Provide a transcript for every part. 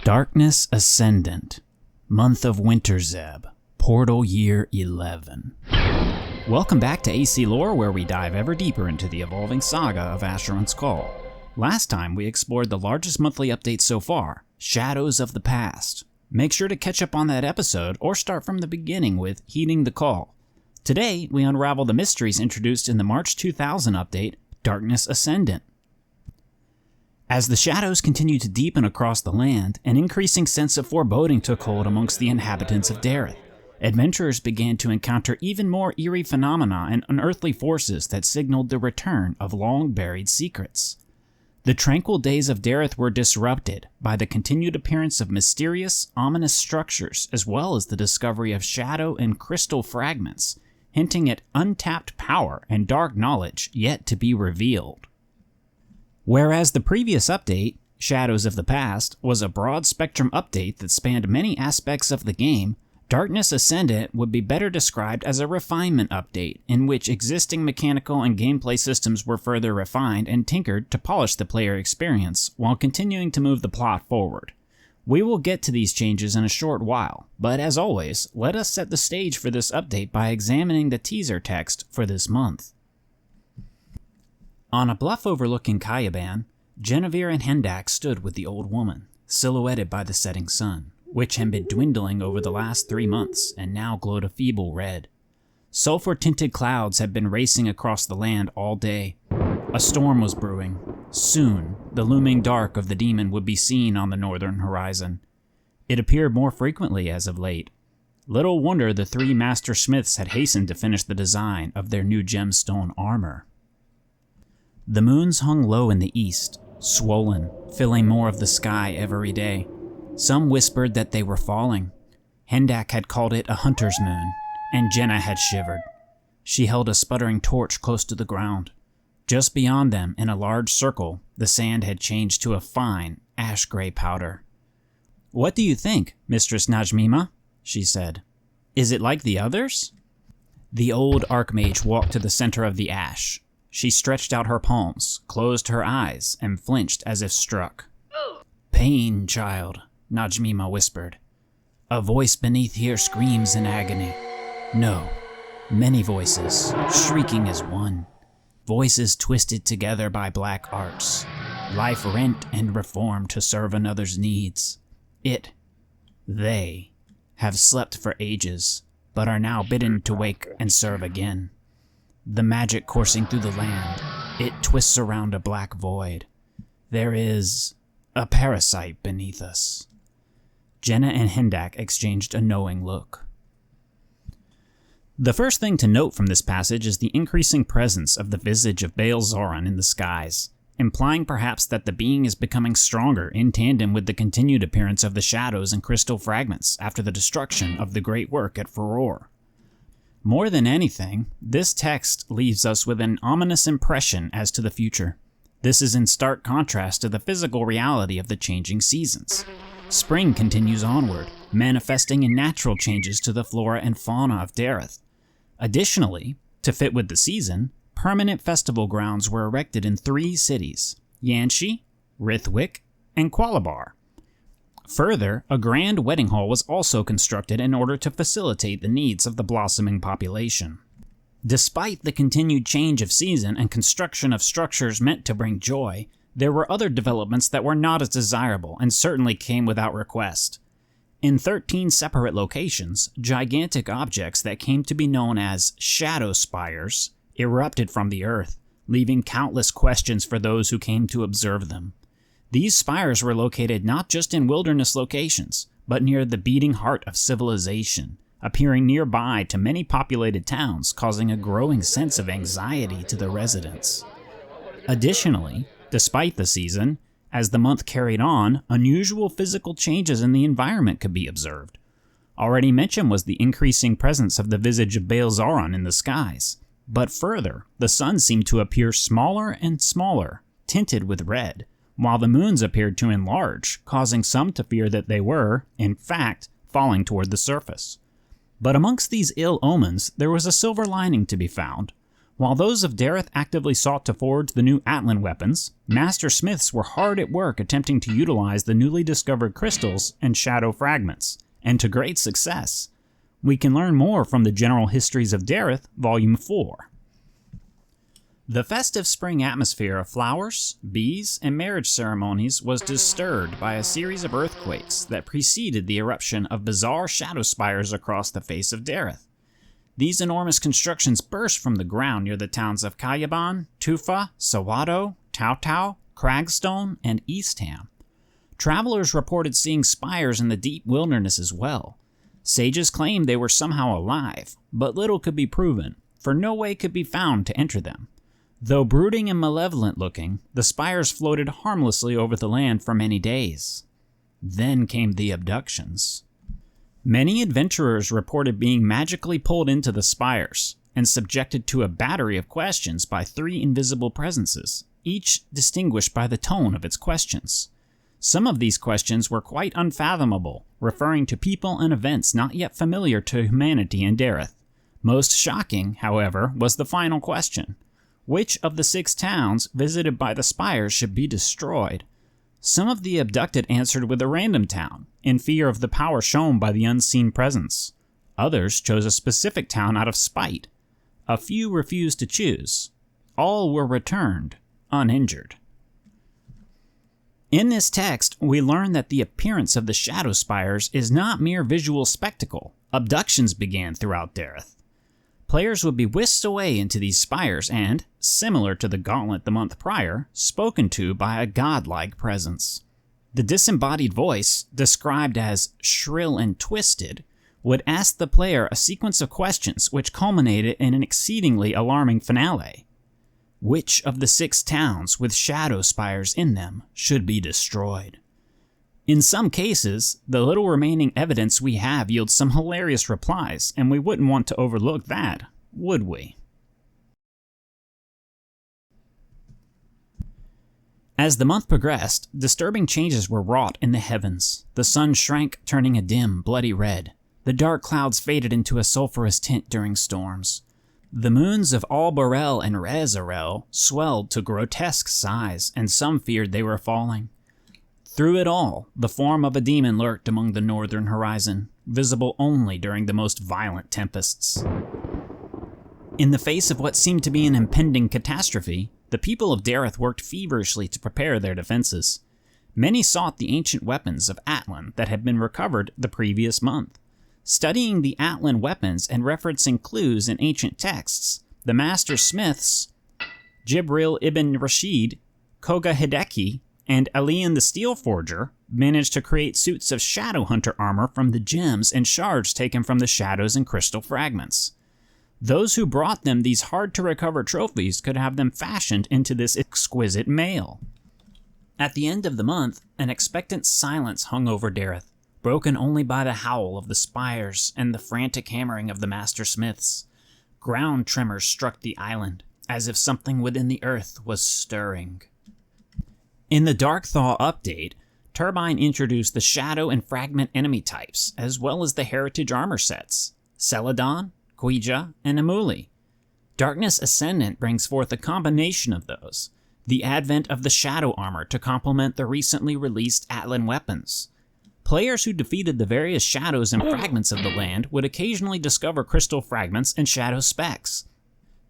Darkness Ascendant, Month of Winter Zeb, Portal Year 11. Welcome back to AC Lore, where we dive ever deeper into the evolving saga of Asheron's Call. Last time we explored the largest monthly update so far, Shadows of the Past. Make sure to catch up on that episode or start from the beginning with Heeding the Call. Today we unravel the mysteries introduced in the March 2000 update, Darkness Ascendant. As the shadows continued to deepen across the land, an increasing sense of foreboding took hold amongst the inhabitants of Dereth. Adventurers began to encounter even more eerie phenomena and unearthly forces that signaled the return of long-buried secrets. The tranquil days of Dereth were disrupted by the continued appearance of mysterious, ominous structures, as well as the discovery of shadow and crystal fragments, hinting at untapped power and dark knowledge yet to be revealed. Whereas the previous update, Shadows of the Past, was a broad-spectrum update that spanned many aspects of the game, Darkness Ascendant would be better described as a refinement update, in which existing mechanical and gameplay systems were further refined and tinkered to polish the player experience, while continuing to move the plot forward. We will get to these changes in a short while, but as always, let us set the stage for this update by examining the teaser text for this month. On a bluff overlooking Kayaban, Genevieve and Hendak stood with the old woman, silhouetted by the setting sun, which had been dwindling over the last 3 months and now glowed a feeble red. Sulfur-tinted clouds had been racing across the land all day. A storm was brewing. Soon, the looming dark of the demon would be seen on the northern horizon. It appeared more frequently as of late. Little wonder the 3 master smiths had hastened to finish the design of their new gemstone armor. The moons hung low in the east, swollen, filling more of the sky every day. Some whispered that they were falling. Hendak had called it a hunter's moon, and Jenna had shivered. She held a sputtering torch close to the ground. Just beyond them, in a large circle, the sand had changed to a fine, ash-gray powder. "What do you think, Mistress Najmima?" she said. "Is it like the others?" The old archmage walked to the center of the ash. She stretched out her palms, closed her eyes, and flinched as if struck. "Pain, child," Najmima whispered. "A voice beneath here screams in agony. No, many voices, shrieking as one. Voices twisted together by black arts. Life rent and reformed to serve another's needs. They, have slept for ages, but are now bidden to wake and serve again. The magic coursing through the land, it twists around a black void. There is a parasite beneath us." Jenna and Hendak exchanged a knowing look. The first thing to note from this passage is the increasing presence of the visage of Baal Zoran in the skies, implying perhaps that the being is becoming stronger in tandem with the continued appearance of the shadows and crystal fragments after the destruction of the great work at Furor. More than anything, this text leaves us with an ominous impression as to the future. This is in stark contrast to the physical reality of the changing seasons. Spring continues onward, manifesting in natural changes to the flora and fauna of Dereth. Additionally, to fit with the season, permanent festival grounds were erected in 3 cities, Yanshi, Rithwick, and Qualabar. Further, a grand wedding hall was also constructed in order to facilitate the needs of the blossoming population. Despite the continued change of season and construction of structures meant to bring joy, there were other developments that were not as desirable and certainly came without request. In 13 separate locations, gigantic objects that came to be known as shadow spires erupted from the earth, leaving countless questions for those who came to observe them. These spires were located not just in wilderness locations, but near the beating heart of civilization, appearing nearby to many populated towns, causing a growing sense of anxiety to the residents. Additionally, despite the season, as the month carried on, unusual physical changes in the environment could be observed. Already mentioned was the increasing presence of the visage of Baal Zoran in the skies, but further, the sun seemed to appear smaller and smaller, tinted with red, while the moons appeared to enlarge, causing some to fear that they were, in fact, falling toward the surface. But amongst these ill omens, there was a silver lining to be found. While those of Dereth actively sought to forge the new Atlan weapons, Master Smiths were hard at work attempting to utilize the newly discovered crystals and shadow fragments, and to great success. We can learn more from the General Histories of Dereth, Volume 4. The festive spring atmosphere of flowers, bees, and marriage ceremonies was disturbed by a series of earthquakes that preceded the eruption of bizarre shadow spires across the face of Dereth. These enormous constructions burst from the ground near the towns of Kayaban, Tufa, Sawado, Tautau, Cragstone, and Eastham. Travelers reported seeing spires in the deep wilderness as well. Sages claimed they were somehow alive, but little could be proven, for no way could be found to enter them. Though brooding and malevolent looking, the spires floated harmlessly over the land for many days. Then came the abductions. Many adventurers reported being magically pulled into the spires and subjected to a battery of questions by 3 invisible presences, each distinguished by the tone of its questions. Some of these questions were quite unfathomable, referring to people and events not yet familiar to humanity in Dereth. Most shocking, however, was the final question. Which of the 6 towns visited by the spires should be destroyed? Some of the abducted answered with a random town, in fear of the power shown by the unseen presence. Others chose a specific town out of spite. A few refused to choose. All were returned, uninjured. In this text, we learn that the appearance of the shadow spires is not mere visual spectacle. Abductions began throughout Dereth. Players would be whisked away into these spires and, similar to the gauntlet the month prior, spoken to by a godlike presence. The disembodied voice, described as shrill and twisted, would ask the player a sequence of questions which culminated in an exceedingly alarming finale. Which of the 6 towns with shadow spires in them should be destroyed? In some cases, the little remaining evidence we have yields some hilarious replies, and we wouldn't want to overlook that, would we? As the month progressed, disturbing changes were wrought in the heavens. The sun shrank, turning a dim, bloody red. The dark clouds faded into a sulphurous tint during storms. The moons of Albarel and Rezarel swelled to grotesque size, and some feared they were falling. Through it all, the form of a demon lurked among the northern horizon, visible only during the most violent tempests. In the face of what seemed to be an impending catastrophe, the people of Dereth worked feverishly to prepare their defenses. Many sought the ancient weapons of Atlan that had been recovered the previous month. Studying the Atlan weapons and referencing clues in ancient texts, the Master Smiths, Jibril ibn Rashid, Koga Hideki, and Alian the Steel Forger managed to create suits of Shadow Hunter armor from the gems and shards taken from the shadows and crystal fragments. Those who brought them these hard-to-recover trophies could have them fashioned into this exquisite mail. At the end of the month, an expectant silence hung over Dereth, broken only by the howl of the spires and the frantic hammering of the Master Smiths. Ground tremors struck the island, as if something within the earth was stirring. In the Dark Thaw update, Turbine introduced the Shadow and Fragment enemy types, as well as the Heritage armor sets, Celadon, Quija, and Amuli. Darkness Ascendant brings forth a combination of those, the advent of the Shadow armor to complement the recently released Atlan weapons. Players who defeated the various shadows and fragments of the land would occasionally discover crystal fragments and shadow specks.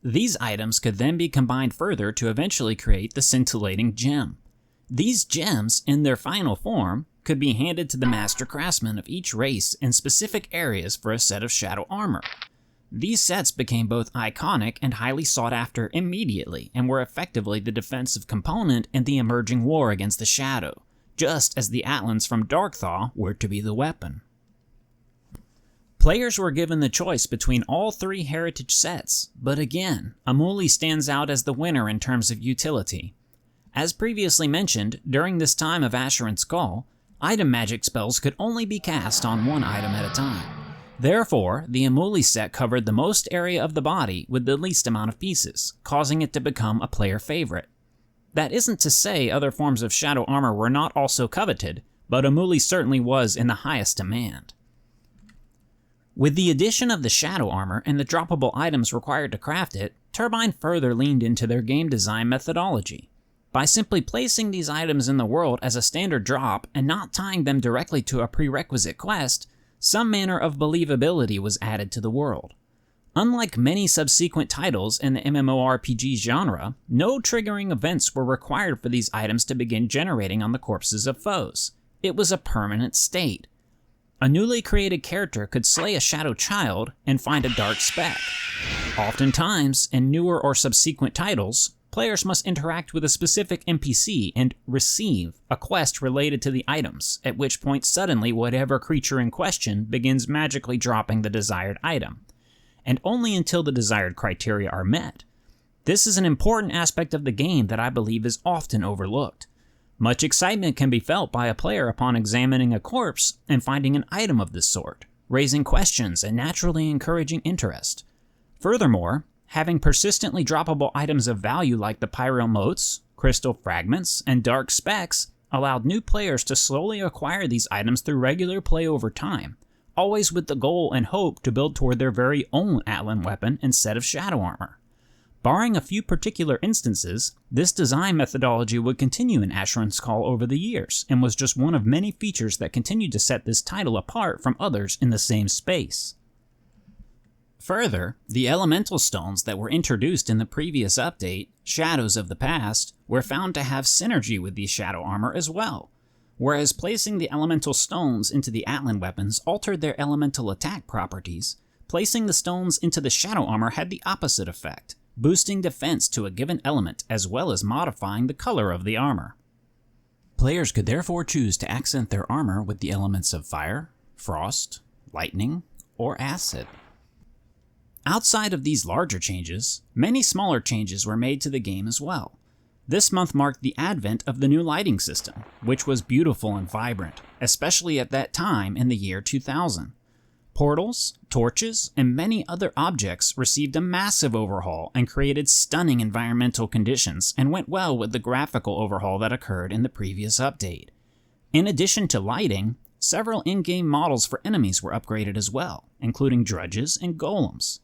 These items could then be combined further to eventually create the scintillating gem. These gems, in their final form, could be handed to the master craftsmen of each race in specific areas for a set of shadow armor. These sets became both iconic and highly sought after immediately, and were effectively the defensive component in the emerging war against the Shadow, just as the Atlans from Dark Thaw were to be the weapon. Players were given the choice between all 3 heritage sets, but again, Amuli stands out as the winner in terms of utility. As previously mentioned, during this time of Asheron's Call, item magic spells could only be cast on one item at a time. Therefore, the Amuli set covered the most area of the body with the least amount of pieces, causing it to become a player favorite. That isn't to say other forms of shadow armor were not also coveted, but Amuli certainly was in the highest demand. With the addition of the shadow armor and the droppable items required to craft it, Turbine further leaned into their game design methodology. By simply placing these items in the world as a standard drop and not tying them directly to a prerequisite quest, some manner of believability was added to the world. Unlike many subsequent titles in the MMORPG genre, no triggering events were required for these items to begin generating on the corpses of foes. It was a permanent state. A newly created character could slay a shadow child and find a dark speck. Oftentimes, in newer or subsequent titles, players must interact with a specific NPC and receive a quest related to the items, at which point suddenly whatever creature in question begins magically dropping the desired item, and only until the desired criteria are met. This is an important aspect of the game that I believe is often overlooked. Much excitement can be felt by a player upon examining a corpse and finding an item of this sort, raising questions and naturally encouraging interest. Furthermore, having persistently droppable items of value like the pyro motes, crystal fragments, and dark specks allowed new players to slowly acquire these items through regular play over time, always with the goal and hope to build toward their very own Atlan weapon instead of shadow armor. Barring a few particular instances, this design methodology would continue in Asheron's Call over the years, and was just one of many features that continued to set this title apart from others in the same space. Further, the elemental stones that were introduced in the previous update, Shadows of the Past, were found to have synergy with the shadow armor as well. Whereas placing the elemental stones into the Atlan weapons altered their elemental attack properties, placing the stones into the shadow armor had the opposite effect, boosting defense to a given element as well as modifying the color of the armor. Players could therefore choose to accent their armor with the elements of fire, frost, lightning, or acid. Outside of these larger changes, many smaller changes were made to the game as well. This month marked the advent of the new lighting system, which was beautiful and vibrant, especially at that time in the year 2000. Portals, torches, and many other objects received a massive overhaul and created stunning environmental conditions and went well with the graphical overhaul that occurred in the previous update. In addition to lighting, several in-game models for enemies were upgraded as well, including drudges and golems.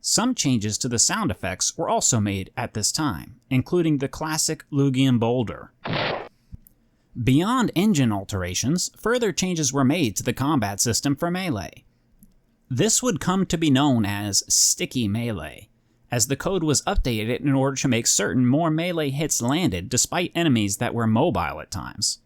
Some changes to the sound effects were also made at this time, including the classic Lugian boulder. Beyond engine alterations, further changes were made to the combat system for melee. This would come to be known as sticky melee, as the code was updated in order to make certain more melee hits landed despite enemies that were mobile at times.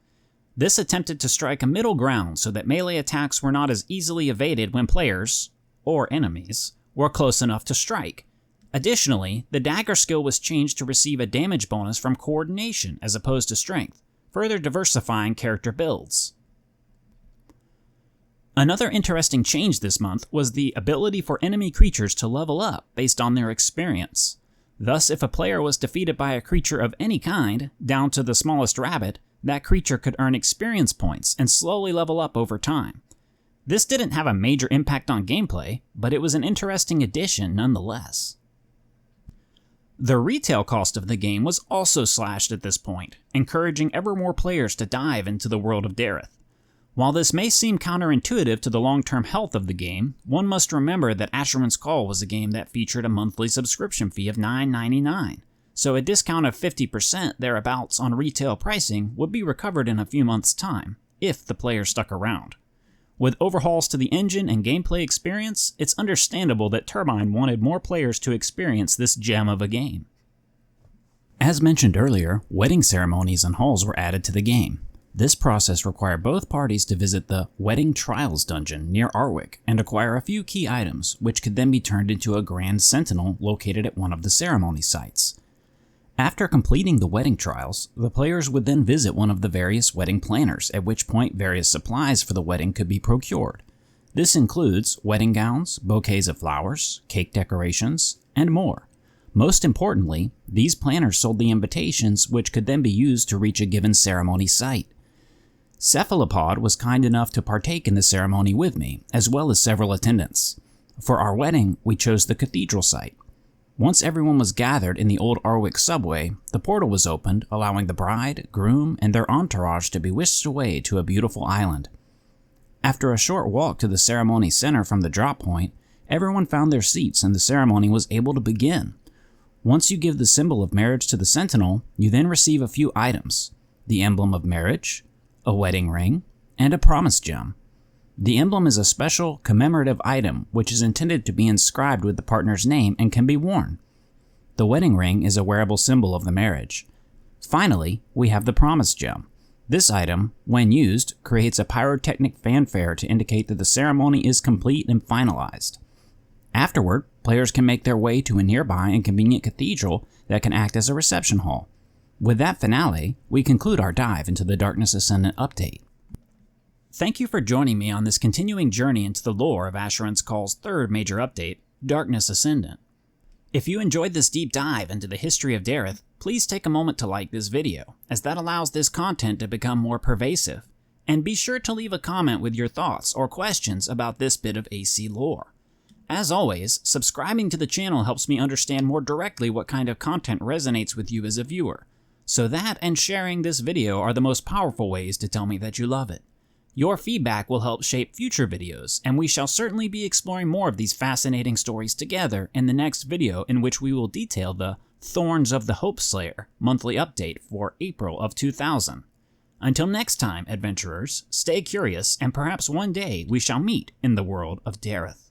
This attempted to strike a middle ground so that melee attacks were not as easily evaded when players, or enemies, were close enough to strike. Additionally, the dagger skill was changed to receive a damage bonus from coordination as opposed to strength, further diversifying character builds. Another interesting change this month was the ability for enemy creatures to level up based on their experience. Thus, if a player was defeated by a creature of any kind, down to the smallest rabbit, that creature could earn experience points and slowly level up over time. This didn't have a major impact on gameplay, but it was an interesting addition nonetheless. The retail cost of the game was also slashed at this point, encouraging ever more players to dive into the world of Dereth. While this may seem counterintuitive to the long-term health of the game, one must remember that Asheron's Call was a game that featured a monthly subscription fee of $9.99, so a discount of 50% thereabouts on retail pricing would be recovered in a few months' time, if the player stuck around. With overhauls to the engine and gameplay experience, it's understandable that Turbine wanted more players to experience this gem of a game. As mentioned earlier, wedding ceremonies and halls were added to the game. This process required both parties to visit the Wedding Trials dungeon near Arwick and acquire a few key items, which could then be turned into a Grand Sentinel located at one of the ceremony sites. After completing the wedding trials, the players would then visit one of the various wedding planners, at which point various supplies for the wedding could be procured. This includes wedding gowns, bouquets of flowers, cake decorations, and more. Most importantly, these planners sold the invitations, which could then be used to reach a given ceremony site. Cephalopod was kind enough to partake in the ceremony with me, as well as several attendants. For our wedding, we chose the cathedral site. Once everyone was gathered in the old Arwick subway, the portal was opened, allowing the bride, groom, and their entourage to be whisked away to a beautiful island. After a short walk to the ceremony center from the drop point, everyone found their seats and the ceremony was able to begin. Once you give the symbol of marriage to the sentinel, you then receive a few items: the emblem of marriage, a wedding ring, and a promise gem. The emblem is a special commemorative item which is intended to be inscribed with the partner's name and can be worn. The wedding ring is a wearable symbol of the marriage. Finally, we have the promise gem. This item, when used, creates a pyrotechnic fanfare to indicate that the ceremony is complete and finalized. Afterward, players can make their way to a nearby and convenient cathedral that can act as a reception hall. With that finale, we conclude our dive into the Darkness Ascendant update. Thank you for joining me on this continuing journey into the lore of Asheron's Call's third major update, Darkness Ascendant. If you enjoyed this deep dive into the history of Dereth, please take a moment to like this video, as that allows this content to become more pervasive. And be sure to leave a comment with your thoughts or questions about this bit of AC lore. As always, subscribing to the channel helps me understand more directly what kind of content resonates with you as a viewer, so that and sharing this video are the most powerful ways to tell me that you love it. Your feedback will help shape future videos, and we shall certainly be exploring more of these fascinating stories together in the next video, in which we will detail the Thorns of the Hopeslayer monthly update for April of 2000. Until next time, adventurers, stay curious, and perhaps one day we shall meet in the world of Dereth.